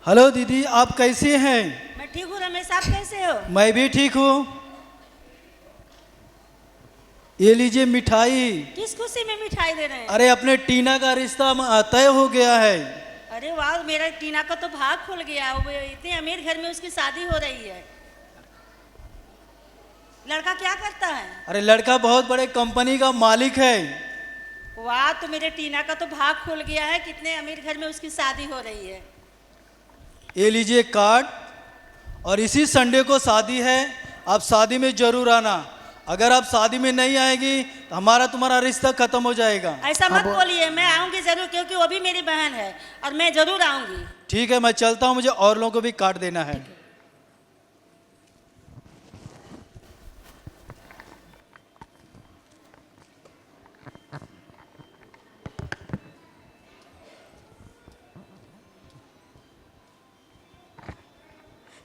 Hello दीदी, आप कैसी हैं? मैं ठीक हूँ रमेश, आप कैसे हो? मैं भी ठीक हूँ। ये लीजिए मिठाई। किस खुशी में मिठाई दे रहे हैं? अरे अपने टीना का रिश्ता तय हो गया है। अरे वाह, मेरा टीना का तो भाग खुल गया। वो इतने अमीर घर में उसकी शादी हो रही है। लड़का क्या करता है? अरे लड़का बहुत बड़े कंपनी का मालिक है। वाह, तो मेरे टीना का तो भाग खुल गया है। कितने अमीर घर में उसकी शादी हो रही है। ये लीजिए कार्ड, और इसी संडे को शादी है। आप शादी में जरूर आना। अगर आप शादी में नहीं आएगी तो हमारा तुम्हारा रिश्ता खत्म हो जाएगा। ऐसा मत बोलिए, मैं आऊंगी जरूर, क्योंकि वो भी मेरी बहन है और मैं जरूर आऊंगी। ठीक है, मैं चलता हूँ, मुझे और लोगों को भी कार्ड देना है।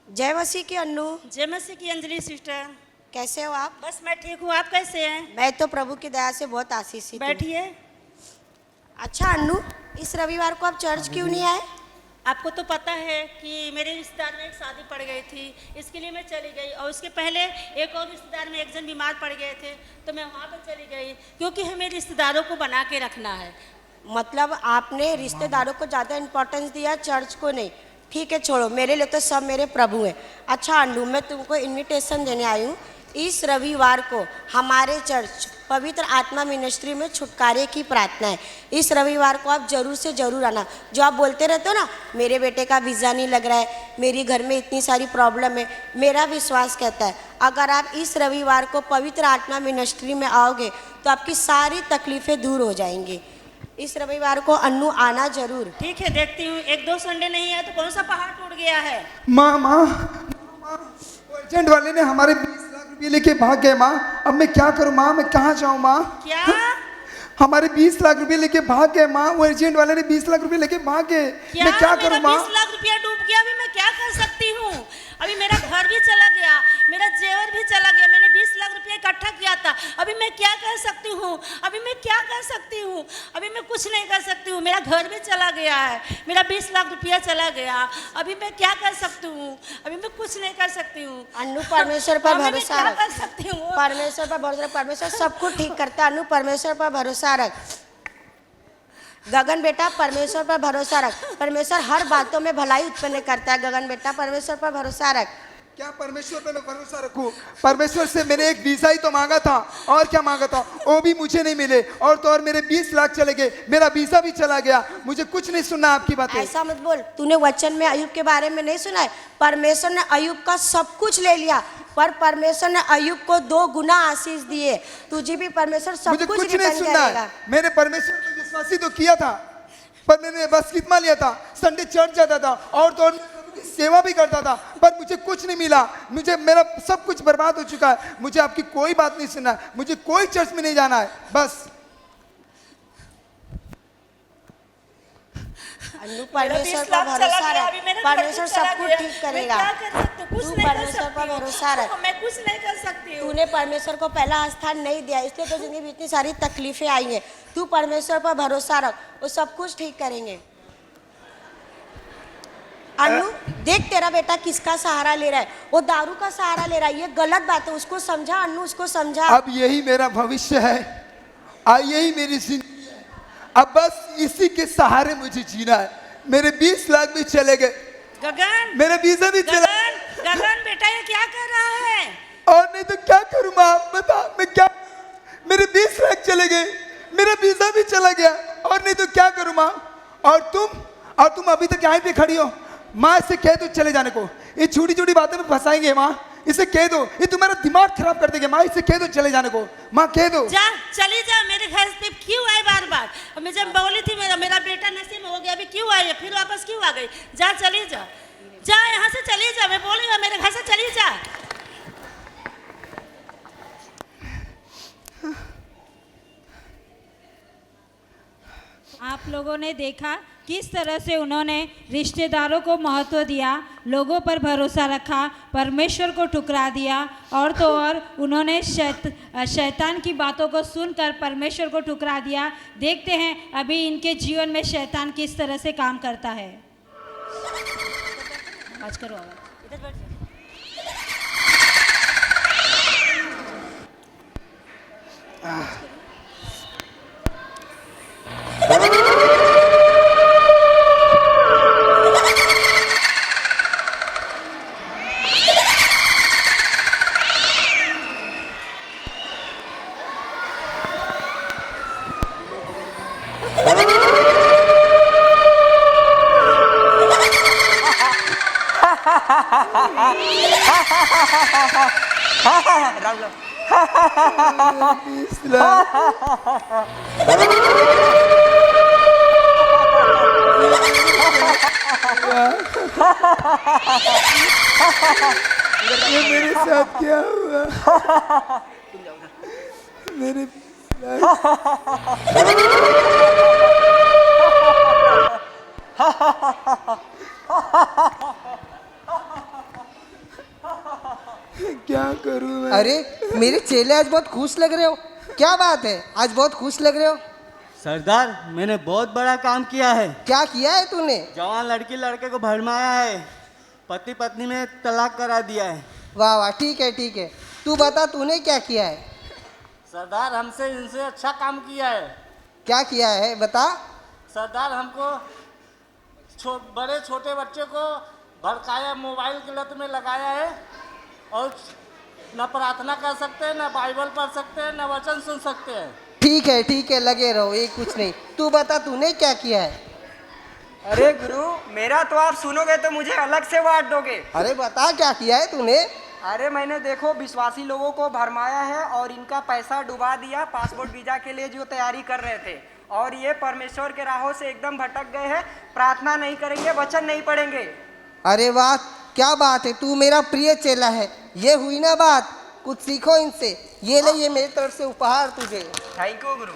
जय मसीह की अन्नू। जय मसीह की अंजलि सिस्टर। कैसे हो आप? बस मैं ठीक हूँ, आप कैसे हैं? मैं तो प्रभु की दया से बहुत आशीषित हूँ। बैठिए। अच्छा अन्नू, इस रविवार को आप चर्च क्यों नहीं आए? आपको तो पता है कि मेरे रिश्तेदार में एक शादी पड़ गई थी, इसके लिए मैं चली गई। और उसके पहले एक और रिश्तेदार में एक जन बीमार पड़ गए थे, तो मैं वहाँ पर चली गई, क्योंकि हमें रिश्तेदारों को बना के रखना है। मतलब आपने रिश्तेदारों को ज़्यादा इम्पोर्टेंस दिया, चर्च को नहीं। ठीक है, छोड़ो, मेरे लिए तो सब मेरे प्रभु हैं। अच्छा अन्नू, मैं तुमको इन्विटेशन देने आई हूँ। इस रविवार को हमारे चर्च पवित्र आत्मा मिनिस्ट्री में छुटकारे की प्रार्थना है। इस रविवार को आप जरूर से जरूर आना। जो आप बोलते रहते हो ना, मेरे बेटे का वीज़ा नहीं लग रहा है, मेरी घर में इतनी सारी प्रॉब्लम है, मेरा विश्वास कहता है अगर आप इस रविवार को पवित्र आत्मा मिनिस्ट्री में आओगे तो आपकी सारी तकलीफ़ें दूर हो जाएंगी। इस रविवार को अन्नू आना जरूर। ठीक है, देखती हूँ। एक दो संडे नहीं है तो कौन सा पहाड़ टूट गया है? माँ, एजेंट वाले ने हमारे 20 लाख रुपए लेके भाग गए माँ। अब मैं क्या करूँ माँ, मैं कहाँ जाऊँ माँ? क्या? हमारे 20 लाख रुपए लेके भाग गए माँ। वो एजेंट वाले ने 20 लाख रुपए लेके भाग गए। मैं क्या करूँ माँ? 20 लाख रुपया डूब गया। अभी मैं क्या कर सकती हूँ? अभी मेरा घर भी चला गया, मेरा जेवर भी चला गया। मैंने 20 लाख रुपया इकट्ठा किया था। अभी मैं क्या कर सकती हूँ? अभी मैं क्या कर सकती हूँ? अभी मैं कुछ नहीं कर सकती हूँ। मेरा घर भी चला गया है, मेरा 20 लाख रुपया चला गया। अभी मैं क्या कर सकती हूँ? अभी मैं कुछ नहीं कर सकती हूँ। अन्नू, परमेश्वर पर भरोसा रख। क्या कर सकती हूँ? परमेश्वर पर भरोसा रख। परमेश्वर सब कुछ ठीक करता है। अन्नू, परमेश्वर पर भरोसा रख। गगन बेटा, परमेश्वर पर भरोसा रख। परमेश्वर हर बातों में भलाई उत्पन्न करता है। गगन बेटा, परमेश्वर पर भरोसा रख। क्या परमेश्वर पे मैं भरोसा रखूं? परमेश्वर से मैंने एक वीजा ही तो मांगा था, और क्या मांगा था? वो भी मुझे नहीं मिले, और तो और मेरे 20 लाख चले गए, मेरा वीजा भी चला गया। मुझे कुछ नहीं सुनना आपकी बातें। ऐसा मत बोल। तूने वचन में अय्यूब के बारे में नहीं सुना है? परमेश्वर ने अय्यूब का सब कुछ ले लिया, पर परमेश्वर ने अय्यूब को 2 गुना आशीष दिए। तुझे भी परमेश्वर सब मुझे कुछ कुछ नहीं रिटर्न सुनना करेगा। है। मैंने परमेश्वर को विश्वासी तो किया था, पर मैंने बस कितना लिया था? संडे चर्च जाता था, और तो और प्रभु की सेवा भी करता था, पर मुझे कुछ नहीं मिला। मुझे मेरा सब कुछ बर्बाद हो चुका है। मुझे आपकी कोई बात नहीं सुनना है, मुझे कोई चर्च में नहीं जाना है, बस। अन्नू, परमेश्वर पर भरोसा रख। परमेश्वर सब कुछ ठीक करेगा। तू परमेश्वर पर भरोसा रख। मैं कुछ नहीं कर सकती हूँ। तूने परमेश्वर को पहला स्थान नहीं दिया, इसलिए तो जिंदगी में इतनी सारी तकलीफें आई हैं। तू परमेश्वर पर भरोसा रख, वो सब कुछ ठीक करेंगे। अन्नू, देख तेरा बेटा किसका सहारा ले रहा है। वो दारू का सहारा ले रहा है। ये गलत बात है, उसको समझा अन्नू, उसको समझा। अब यही मेरा भविष्य है, यही मेरी जिंदगी है। अब बस इसी के सहारे मुझे जीना है। मेरे 20 लाख भी चले गए, गगन, मेरा वीजा भी चला। गगन बेटा, ये क्या कर रहा है? और नहीं तो क्या करूं माँ, बता मैं क्या? मेरे 20 लाख चले गए, मेरा वीजा भी चला गया, और नहीं तो क्या करूं माँ? और तुम अभी तक यहीं पे खड़ी हो। माँ, इससे कह दो चले जाने को। ये छोटी छोटी बातें में फंसाएंगे माँ, इसे कह दो। ये तुम्हारा दिमाग खराब कर देंगे माँ, इसे कह दो चले जाने को। माँ कह दो। जा, चली जा। मेरे घर पे क्यों आए बार बार? और मैं जब बोली थी मेरा बेटा नसीब हो गया, अभी क्यों आई है? फिर वापस क्यों आ गई? जा, चली जा, जा, यहाँ से चली जा। मैं बोली मेरे घर से चली जा। आप लोगों ने देखा किस तरह से उन्होंने रिश्तेदारों को महत्व दिया, लोगों पर भरोसा रखा, परमेश्वर को ठुकरा दिया, और तो और उन्होंने शैतान की बातों को सुनकर परमेश्वर को ठुकरा दिया। देखते हैं अभी इनके जीवन में शैतान किस तरह से काम करता है। आवाज करो आवाज। इधर बैठ जाओ। ये मेरे साथ क्या हुआ? मेरे क्या करूं मैं? अरे मेरे चेले आज बहुत खुश लग रहे हो, क्या बात है? आज बहुत खुश लग रहे हो। सरदार, मैंने बहुत बड़ा काम किया है। क्या किया है तूने? जवान लड़की लड़के को भरमाया है, पति पत्नी में तलाक करा दिया है। वाह वाह, ठीक है ठीक है। तू बता तूने क्या किया है? सरदार, हमसे इनसे अच्छा काम किया है। क्या किया है बता। सरदार, हमको बड़े छोटे बच्चे को भड़काया, मोबाइल की लत में लगाया है और न प्रार्थना कर सकते हैं, न बाइबल पढ़ सकते हैं, न वचन सुन सकते हैं। ठीक है लगे रहो, ये कुछ नहीं। तू बता तूने क्या किया है? अरे गुरु, मेरा तो आप सुनोगे तो मुझे अलग से वाट दोगे। अरे बता क्या किया है तूने? अरे मैंने देखो विश्वासी लोगों को भरमाया है और इनका पैसा डुबा दिया पासपोर्ट वीजा के लिए जो तैयारी कर रहे थे, और ये परमेश्वर के राहों से एकदम भटक गए हैं। प्रार्थना नहीं करेंगे, वचन नहीं पढ़ेंगे। अरे वाह, क्या बात है, तू मेरा प्रिय चेला है। ये हुई ना बात, कुछ सीखो इनसे। ये ले, ये मेरी तरफ से उपहार तुझे। थैंक यू गुरु।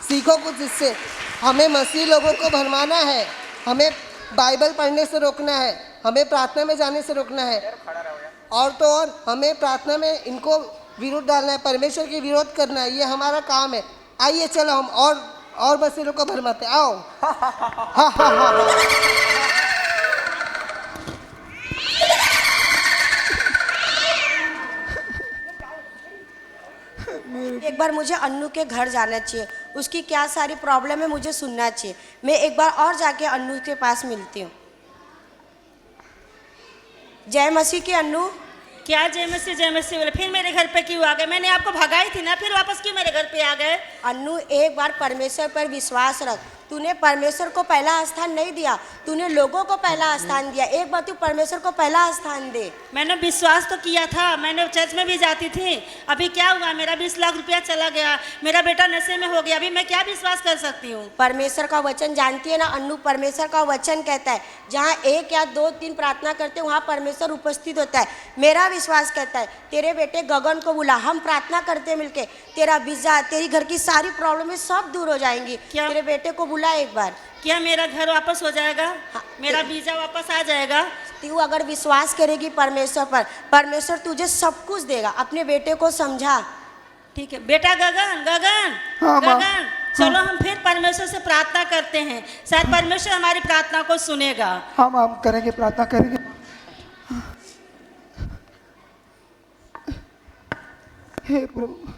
सीखो कुछ इससे। हमें मसीह लोगों को भरमाना है, हमें बाइबल पढ़ने से रोकना है, हमें प्रार्थना में जाने से रोकना है, और तो और हमें प्रार्थना में इनको विरोध डालना है, परमेश्वर के विरोध करना है। ये हमारा काम है। आइए चलो हम और मसीह को भरमाते। आओ। हा हा हा। एक बार मुझे अन्नू के घर जाना चाहिए, उसकी क्या सारी प्रॉब्लम है मुझे सुनना चाहिए। मैं एक बार और जाके अन्नू के पास मिलती हूँ। जय मसीह की अन्नू। क्या जय मसीह बोले? फिर मेरे घर पे क्यों आ गए? मैंने आपको भगाई थी ना, फिर वापस क्यों मेरे घर पे आ गए? अन्नू, एक बार परमेश्वर पर विश्वास रख। तूने परमेश्वर को पहला स्थान नहीं दिया, तूने लोगों को पहला स्थान दिया। एक बार तू परमेश्वर को पहला स्थान दे। मैंने विश्वास तो किया था, मैंने चर्च में भी जाती थी। अभी क्या हुआ? मेरा 20 लाख रुपया चला गया, मेरा बेटा नशे में हो गया। अभी मैं क्या विश्वास कर सकती हूँ? परमेश्वर का वचन जानती है ना अन्नू? परमेश्वर का वचन कहता है जहाँ 1 या 2 3 प्रार्थना करते हैं वहाँ परमेश्वर उपस्थित होता है। मेरा विश्वास कहता है तेरे बेटे गगन को बुला, हम प्रार्थना करते हैं मिलके, तेरा वीजा, तेरी घर की सारी प्रॉब्लमें सब दूर हो जाएंगी। क्या? तेरे बेटे को बुला एक बार। क्या मेरा घर वापस हो जाएगा? हाँ, मेरा वीजा वापस आ जाएगा? तू अगर विश्वास करेगी परमेश्वर पर, परमेश्वर तुझे सब कुछ देगा। अपने बेटे को समझा। ठीक है बेटा। गगन हाँ, माँ। गगन, चलो हम फिर परमेश्वर से प्रार्थना करते हैं, शायद परमेश्वर हमारी प्रार्थना को सुनेगा। हम करेंगे, प्रार्थना करेंगे। हे प्रभु।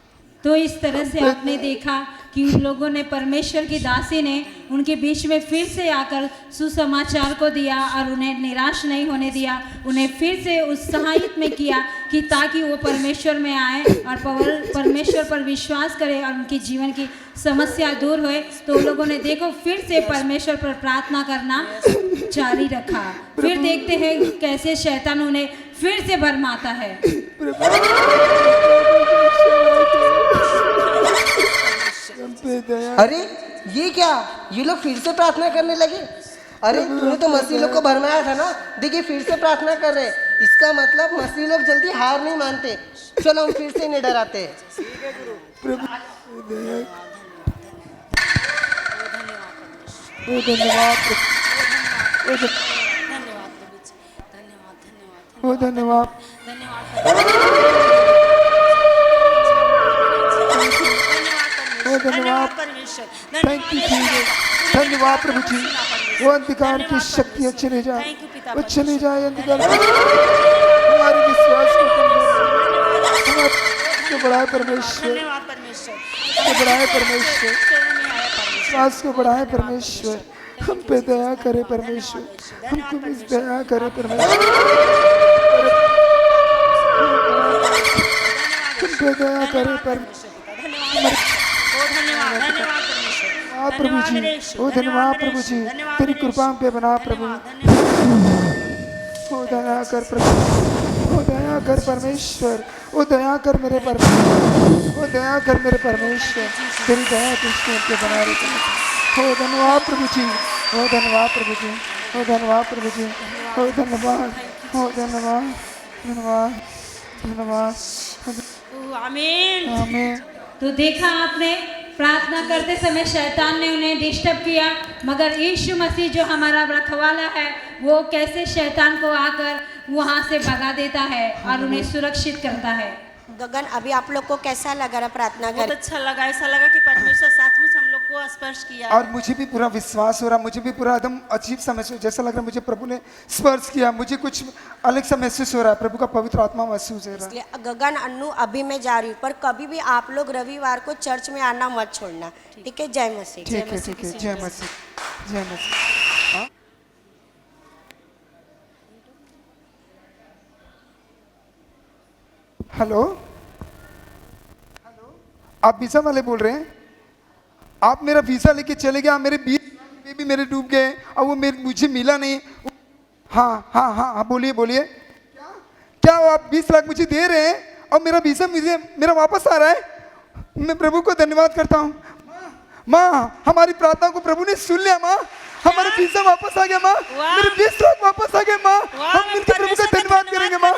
तो इस तरह से आपने देखा कि उन लोगों ने, परमेश्वर की दासी ने उनके बीच में फिर से आकर सुसमाचार को दिया और उन्हें निराश नहीं होने दिया, उन्हें फिर से उत्साहित में किया कि ताकि वो परमेश्वर में आए और परमेश्वर पर विश्वास करें और उनके जीवन की समस्या दूर होए। तो उन लोगों ने देखो फिर से परमेश्वर पर प्रार्थना करना जारी रखा। फिर देखते हैं कैसे शैतान उन्हें फिर से भरमाता है। अरे ये क्या, ये लोग फिर से प्रार्थना करने लगे? अरे तूने तो मसीह लोग को भरमाया था ना, देखिए फिर से प्रार्थना कर रहे हैं। इसका मतलब मसीह लोग जल्दी हार नहीं मानते। चलो हम फिर से इन्हें डराते हैं। धन्यवाद। धन्यवाद परमेश्वर। थैंक यू, धन्यवाद प्रभु जी। वो अंधकार की शक्तियाँ चले जाए। थैंक यू पिता। पिता वो परमेश्वर। चली जाए अंधकार हमारे विश्वास को बढ़ाए परमेश्वर, धन्यवाद परमेश्वर, बढ़ाए परमेश्वर, चरण में आया परमेश्वर। विश्वास को बढ़ाए परमेश्वर, हम पे दया करे परमेश्वर, हमको भी दया करे परमेश्वर, हम पे दया करे परमेश्वर। धन्यवाद प्रभु जी, ओ धन्यवाद प्रभु जी, तेरी कृपा हम पे बना प्रभु। ओ दया कर प्रभु, ओ दया कर परमेश्वर, ओ दया कर मेरे परमेश्वर, ओ दया कर मेरे परमेश्वर, तेरी दया दृष्टि हम पे बना रही है। ओ धन्यवाद प्रभु जी, ओ धन्यवाद प्रभु जी, ओ धन्यवाद प्रभु जी, ओ धन्यवाद, ओ धन्यवाद, धन्यवाद, धन्यवाद। आमीन। आमीन। तो देखा आपने, प्रार्थना करते समय शैतान ने उन्हें डिस्टर्ब किया, मगर यीशु मसीह जो हमारा रखवाला है वो कैसे शैतान को आकर वहाँ से भगा देता है और उन्हें सुरक्षित करता है। गगन, अभी आप लोग को कैसा लगा रहा प्रार्थना बहुत कर? अच्छा लगा, ऐसा लगा कि परमेश्वर सचमुच हम लोग को स्पर्श किया। और मुझे भी पूरा विश्वास हो रहा, मुझे भी पूरा एकदम अजीब सा महसूस, जैसा लग रहा मुझे प्रभु ने स्पर्श किया, मुझे कुछ अलग सा महसूस हो रहा है, प्रभु का पवित्र आत्मा महसूस हो रहा है। इसलिए गगन, अन्नू, अभी मैं जा रही हूँ, पर कभी भी आप लोग रविवार को चर्च में आना मत छोड़ना, ठीक है? जय मसीह। ठीक है, ठीक है, जय मसीह, जय मसीह। हेलो, आप वीजा वाले बोल रहे हैं? आप मेरा वीजा लेके चले गए, मेरे 20 में भी मेरे डूब गए और वो मुझे मिला नहीं। हाँ हाँ हाँ हाँ, बोलिए बोलिए, क्या आप 20 लाख मुझे दे रहे हैं और मेरा वीजा मेरा वापस आ रहा है? मैं प्रभु को धन्यवाद करता हूँ। माँ, हमारी प्रार्थना को प्रभु ने सुन लिया। माँ, हमारा वीजा वापस आ गया। माँ, मेरे 20 लाख वापस आ गए। माँ, हम मिलकर प्रभु का धन्यवाद करेंगे। माँ,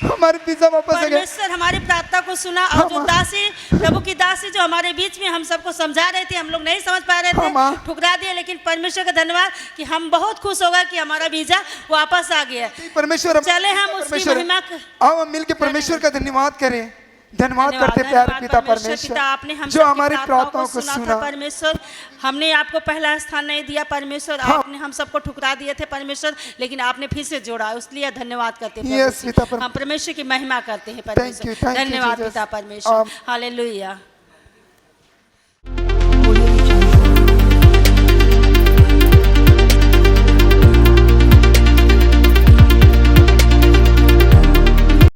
हमारे वीजा वापस आ गया। परमेश्वर हमारी प्रार्थना को सुना, और जो दासी, प्रभु की दासी जो हमारे बीच में हम सबको समझा रहे थे, हम लोग नहीं समझ पा रहे थे, ठुकरा दिए, लेकिन परमेश्वर का धन्यवाद कि हम बहुत खुश हो गए कि हमारा वीजा वापस आ गया। परमेश्वर, चले हम उसकी महिमा, आओ हम मिलकर परमेश्वर का धन्यवाद करें। धन्यवाद करते प्यारे पिता परमेश्वर, आपने हम जो हमारी प्रार्थनाओं को सुना। परमेश्वर, हमने आपको पहला स्थान नहीं दिया परमेश्वर, आपने हम सबको ठुकरा दिए थे परमेश्वर, लेकिन आपने फिर से जोड़ा, इसलिए धन्यवाद करते हैं। हम परमेश्वर की महिमा करते हैं परमेश्वर। धन्यवाद पिता परमेश्वर। हालेलुया।